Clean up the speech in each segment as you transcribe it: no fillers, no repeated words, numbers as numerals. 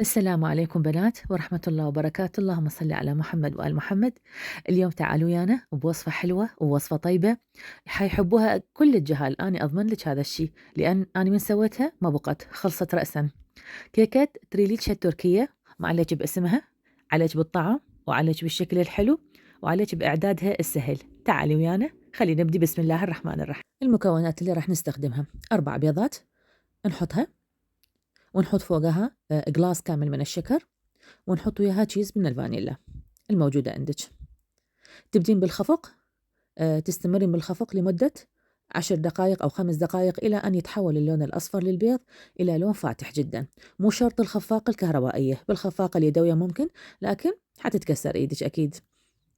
السلام عليكم بنات ورحمة الله وبركاته، اللهم صل على محمد وآل محمد. اليوم تعالوا ويانا بوصفة حلوة ووصفة طيبة حيحبوها كل الجهال، أنا أضمن لك هذا الشيء لأن أنا من سويتها ما بقت خلصت رأسا. كيكة تريليتشا التركية، ما عليك باسمها، عليك بالطعم وعليك بالشكل الحلو وعليك بإعدادها السهل. تعالي ويانا خلينا نبدي بسم الله الرحمن الرحيم. المكونات اللي راح نستخدمها 4 بيضات نحطها، ونحط فوقها قلاص كامل من الشكر، ونحط وياها تشيز من الفانيلا الموجودة عندك. تبدين بالخفق، تستمرين بالخفق لمدة 10 دقائق أو 5 دقائق إلى أن يتحول اللون الأصفر للبيض إلى لون فاتح جدا. مو شرط الخفاقة الكهربائية، بالخفاقة اليدوية ممكن، لكن حتتكسر إيدك أكيد.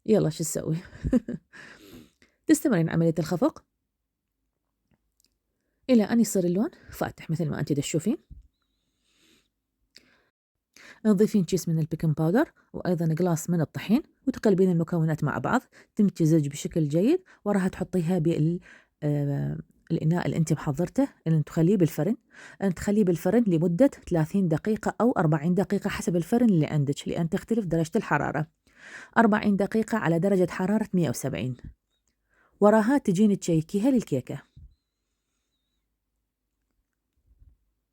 يلا شو تسوي؟ تستمرين عملية الخفق إلى أن يصير اللون فاتح مثل ما أنت تشوفين. تضيفين كيس من البيكنج باودر وأيضا قلاص من الطحين، وتقلبين المكونات مع بعض تمتزج بشكل جيد، وراها تحطيها الإناء اللي أنت محضرته اللي تخليه بالفرن. تخليه بالفرن لمدة 30 دقيقة أو 40 دقيقة حسب الفرن اللي عندك، لأن تختلف درجة الحرارة. 40 دقيقة على درجة حرارة 170. وراها تجين تشيكيها للكيكة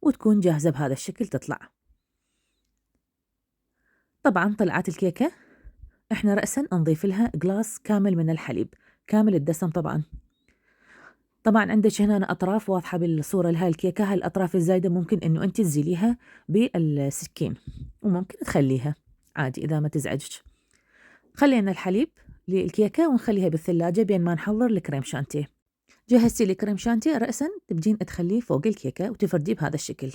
وتكون جاهزة بهذا الشكل تطلع. طبعا طلعت الكيكة، احنا رأسا نضيف لها قلاص كامل من الحليب كامل الدسم. طبعا عندك هنا أطراف واضحة بالصورة لهاي الكيكة، هاي الأطراف الزايدة ممكن إنه أنت تزيليها بالسكين، وممكن تخليها عادي إذا ما تزعجك. خلينا الحليب للكيكة ونخليها بالثلاجة بين ما نحضر الكريم شانتيه. جهزتي الكريم شانتيه، رأسا تبدين تخليه فوق الكيكة وتفرديه بهذا الشكل.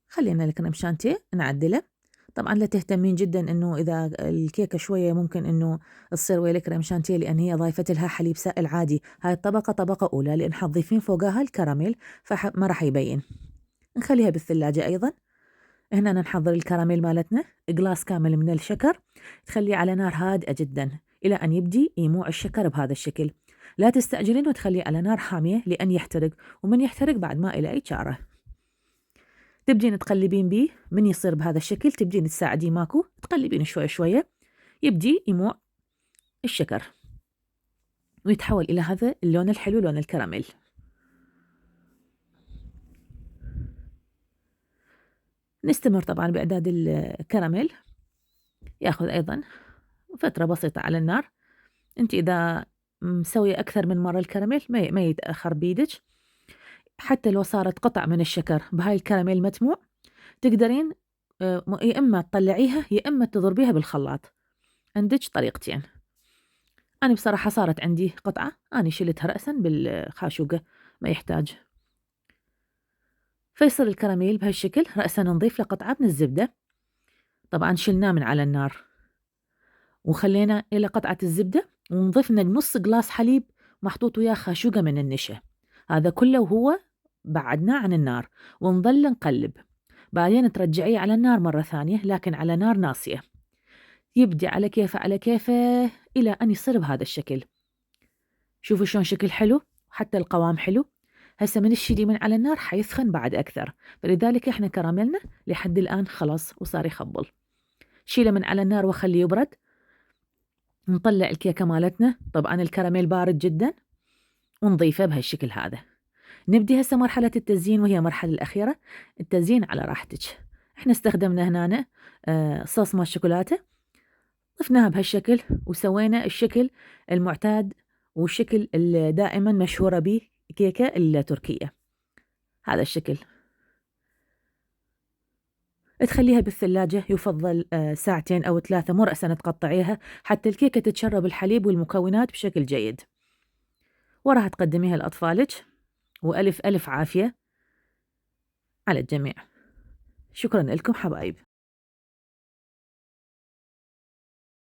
خلينا الكريم شانتيه نعدله. طبعا لا تهتمين جدا انه اذا الكيكه شويه ممكن انه تصير ويا الكريم شانتيه، لان هي ضايفت لها حليب سائل عادي. هاي الطبقه طبقه اولى لان حتضيفين فوقها الكراميل فما راح يبين. نخليها بالثلاجه ايضا. هنا نحضر الكراميل مالتنا، قلاص كامل من الشكر، تخليه على نار هادئه جدا الى ان يبدي يموع الشكر بهذا الشكل. لا تستعجلين وتخليه على نار حاميه لان يحترق، ومن يحترق بعد ما الى اي شاره. تبدين تقلبين بيه، من يصير بهذا الشكل تبدين تساعديه ماكو، تقلبين شوية شوية يبدي يموع الشكر ويتحول إلى هذا اللون الحلو، لون الكراميل. نستمر طبعا بإعداد الكراميل، ياخذ أيضا فترة بسيطة على النار. أنت إذا مسوية أكثر من مرة الكراميل ما يتأخر بيدك. حتى لو صارت قطع من الشكر بهاي الكراميل متموع، تقدرين يا إما تطلعيها يا إما تضربيها بالخلاط. عندك طريقتين. أنا بصراحة صارت عندي قطعة، أنا شلتها رأسا بالخاشوقة ما يحتاج. فيصير الكراميل بهالشكل، رأسا نضيف له قطعة من الزبدة. طبعا شلناه من على النار وخلينا إلى قطعة الزبدة، ونضيف لنا نص قلاص حليب محطوط وياه خاشوقة من النشا. هذا كله وهو بعدناه عن النار، ونظل نقلب. بعدين ترجعيه على النار مرة ثانية لكن على نار ناصية، يبدي على كيفه على كيفه إلى أن يصير بهذا الشكل. شوفوا شلون شكل حلو، حتى القوام حلو. هسه من الشيلي من على النار حيسخن بعد أكثر، فلذلك إحنا كراميلنا لحد الآن خلاص وصار يخبل. شيله من على النار وخليه يبرد. نطلع الكيكة مالتنا، طبعا الكراميل بارد جدا، ونضيفه بهالشكل هذا. نبدي هسه مرحلة التزيين وهي المرحلة الأخيرة. التزيين على راحتك. إحنا استخدمنا هنا صوص مال الشوكولاتة، ضفناها بهالشكل وسوينا الشكل المعتاد والشكل اللي دائما مشهورة به كيكة التركية. هذا الشكل تخليها بالثلاجة، يفضل 2 أو 3، مو رأسا تقطعيها حتى الكيكة تتشرب الحليب والمكونات بشكل جيد. وراها تقدميها لأطفالك، وألف ألف عافية على الجميع. شكرا لكم حبايب.